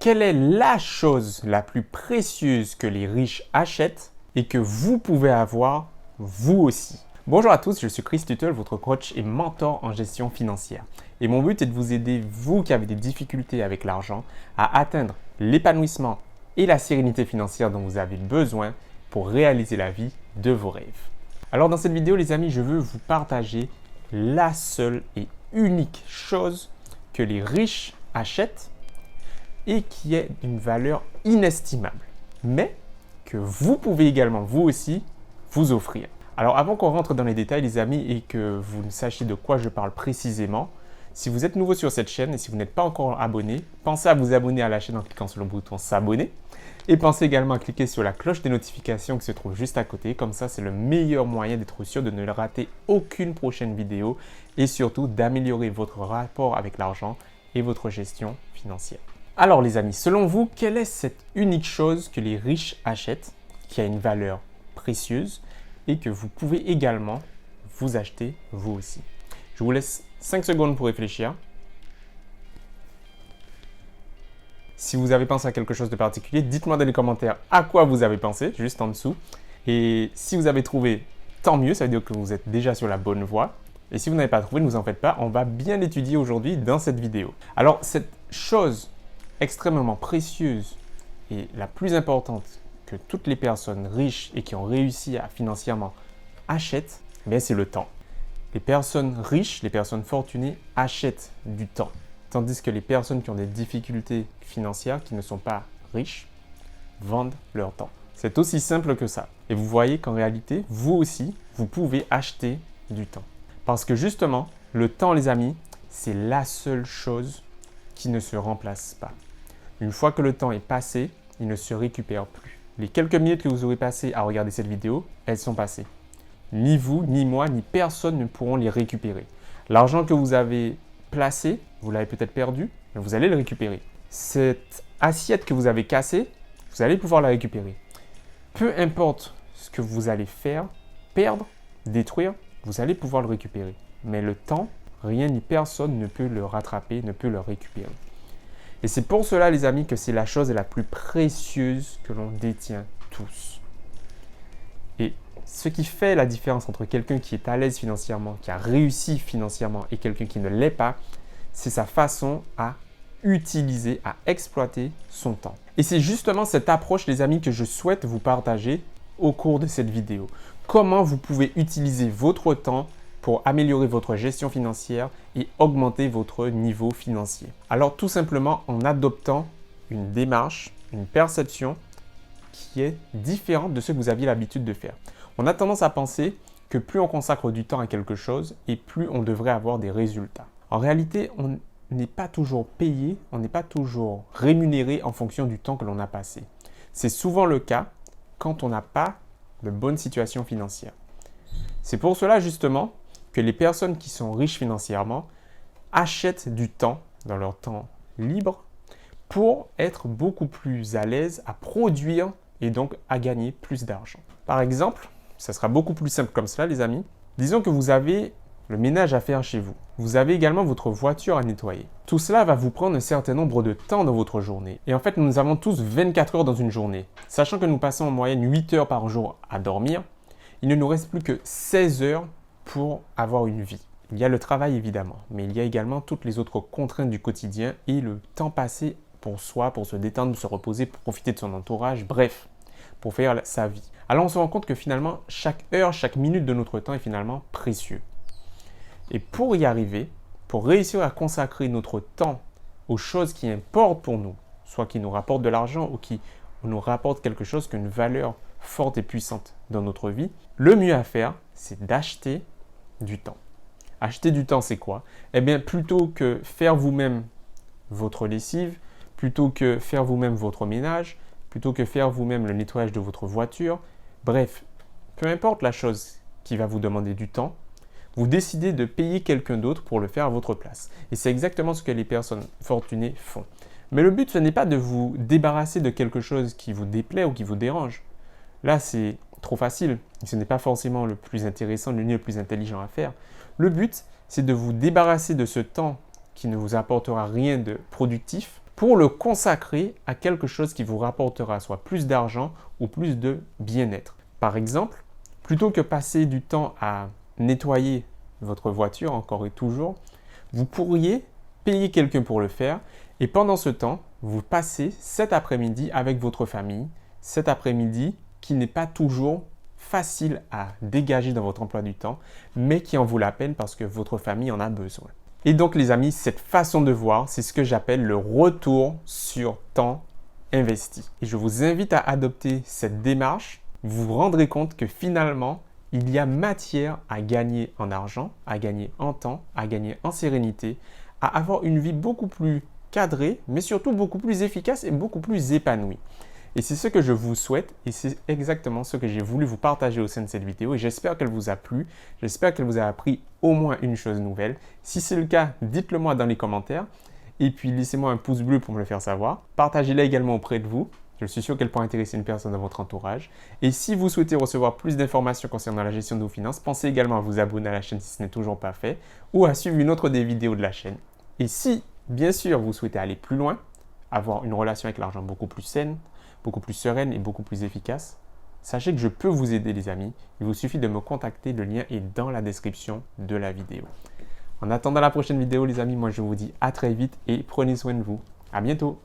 Quelle est la chose la plus précieuse que les riches achètent et que vous pouvez avoir vous aussi? Bonjour à tous, je suis Chris Tuttle, votre coach et mentor en gestion financière. Et mon but est de vous aider, vous qui avez des difficultés avec l'argent, à atteindre l'épanouissement et la sérénité financière dont vous avez besoin pour réaliser la vie de vos rêves. Alors dans cette vidéo, les amis, je veux vous partager la seule et unique chose que les riches achètent et qui est d'une valeur inestimable, mais que vous pouvez également, vous aussi, vous offrir. Alors avant qu'on rentre dans les détails, les amis, et que vous ne sachiez de quoi je parle précisément, si vous êtes nouveau sur cette chaîne et si vous n'êtes pas encore abonné, pensez à vous abonner à la chaîne en cliquant sur le bouton s'abonner et pensez également à cliquer sur la cloche des notifications qui se trouve juste à côté. Comme ça, c'est le meilleur moyen d'être sûr de ne rater aucune prochaine vidéo et surtout d'améliorer votre rapport avec l'argent et votre gestion financière. Alors les amis, selon vous, quelle est cette unique chose que les riches achètent, qui a une valeur précieuse et que vous pouvez également vous acheter vous aussi? Je vous laisse 5 secondes pour réfléchir. Si vous avez pensé à quelque chose de particulier, dites-moi dans les commentaires à quoi vous avez pensé, juste en dessous. Et si vous avez trouvé, tant mieux, ça veut dire que vous êtes déjà sur la bonne voie. Et si vous n'avez pas trouvé, ne vous en faites pas, on va bien l'étudier aujourd'hui dans cette vidéo. Alors, cette chose extrêmement précieuse et la plus importante que toutes les personnes riches et qui ont réussi à financièrement achètent, c'est le temps. Les personnes riches, les personnes fortunées achètent du temps. Tandis que les personnes qui ont des difficultés financières, qui ne sont pas riches, vendent leur temps. C'est aussi simple que ça. Et vous voyez qu'en réalité, vous aussi, vous pouvez acheter du temps. Parce que justement, le temps, les amis, c'est la seule chose qui ne se remplace pas. Une fois que le temps est passé, il ne se récupère plus. Les quelques minutes que vous aurez passées à regarder cette vidéo, elles sont passées. Ni vous, ni moi, ni personne ne pourront les récupérer. L'argent que vous avez placé, vous l'avez peut-être perdu, mais vous allez le récupérer. Cette assiette que vous avez cassée, vous allez pouvoir la récupérer. Peu importe ce que vous allez faire, perdre, détruire, vous allez pouvoir le récupérer. Mais le temps, rien ni personne ne peut le rattraper, ne peut le récupérer. Et c'est pour cela, les amis, que c'est la chose la plus précieuse que l'on détient tous. Et ce qui fait la différence entre quelqu'un qui est à l'aise financièrement, qui a réussi financièrement et quelqu'un qui ne l'est pas, c'est sa façon à utiliser, à exploiter son temps. Et c'est justement cette approche, les amis, que je souhaite vous partager au cours de cette vidéo. Comment vous pouvez utiliser votre temps pour améliorer votre gestion financière et augmenter votre niveau financier. Alors tout simplement en adoptant une démarche, une perception qui est différente de ce que vous aviez l'habitude de faire. On a tendance à penser que plus on consacre du temps à quelque chose et plus on devrait avoir des résultats. En réalité, on n'est pas toujours payé, on n'est pas toujours rémunéré en fonction du temps que l'on a passé. C'est souvent le cas quand on n'a pas de bonne situation financière. C'est pour cela justement que les personnes qui sont riches financièrement achètent du temps dans leur temps libre pour être beaucoup plus à l'aise à produire et donc à gagner plus d'argent. Par exemple, ça sera beaucoup plus simple comme cela, les amis. Disons que vous avez le ménage à faire chez vous. Vous avez également votre voiture à nettoyer. Tout cela va vous prendre un certain nombre de temps dans votre journée. Et en fait, nous avons tous 24 heures dans une journée. Sachant que nous passons en moyenne 8 heures par jour à dormir, il ne nous reste plus que 16 heures pour avoir une vie. Il y a le travail évidemment, mais il y a également toutes les autres contraintes du quotidien et le temps passé pour soi, pour se détendre, se reposer, pour profiter de son entourage, bref, pour faire sa vie. Alors on se rend compte que finalement, chaque heure, chaque minute de notre temps est finalement précieux. Et pour y arriver, pour réussir à consacrer notre temps aux choses qui importent pour nous, soit qui nous rapportent de l'argent ou qui nous rapportent quelque chose qui a une valeur forte et puissante dans notre vie, le mieux à faire, c'est d'acheter du temps. Acheter du temps, c'est quoi? Plutôt que faire vous-même votre lessive, plutôt que faire vous-même votre ménage, plutôt que faire vous-même le nettoyage de votre voiture, bref, peu importe la chose qui va vous demander du temps, vous décidez de payer quelqu'un d'autre pour le faire à votre place. Et c'est exactement ce que les personnes fortunées font. Mais le but, ce n'est pas de vous débarrasser de quelque chose qui vous déplaît ou qui vous dérange. Là, c'est trop facile. Ce n'est pas forcément le plus intéressant, ni le plus intelligent à faire. Le but, c'est de vous débarrasser de ce temps qui ne vous apportera rien de productif pour le consacrer à quelque chose qui vous rapportera soit plus d'argent ou plus de bien-être. Par exemple, plutôt que passer du temps à nettoyer votre voiture encore et toujours, vous pourriez payer quelqu'un pour le faire et pendant ce temps, vous passez cet après-midi avec votre famille, cet après-midi qui n'est pas toujours facile à dégager dans votre emploi du temps, mais qui en vaut la peine parce que votre famille en a besoin. Et donc les amis, cette façon de voir, c'est ce que j'appelle le retour sur temps investi. Et je vous invite à adopter cette démarche. Vous vous rendrez compte que finalement, il y a matière à gagner en argent, à gagner en temps, à gagner en sérénité, à avoir une vie beaucoup plus cadrée, mais surtout beaucoup plus efficace et beaucoup plus épanouie. Et c'est ce que je vous souhaite et c'est exactement ce que j'ai voulu vous partager au sein de cette vidéo et j'espère qu'elle vous a plu, j'espère qu'elle vous a appris au moins une chose nouvelle. Si c'est le cas, dites-le moi dans les commentaires et puis laissez-moi un pouce bleu pour me le faire savoir. Partagez-la également auprès de vous, je suis sûr qu'elle pourra intéresser une personne dans votre entourage. Et si vous souhaitez recevoir plus d'informations concernant la gestion de vos finances, pensez également à vous abonner à la chaîne si ce n'est toujours pas fait ou à suivre une autre des vidéos de la chaîne. Et si, bien sûr, vous souhaitez aller plus loin, avoir une relation avec l'argent beaucoup plus saine, beaucoup plus sereine et beaucoup plus efficace, sachez que je peux vous aider les amis. Il vous suffit de me contacter, le lien est dans la description de la vidéo. En attendant la prochaine vidéo les amis, moi je vous dis à très vite et prenez soin de vous. À bientôt.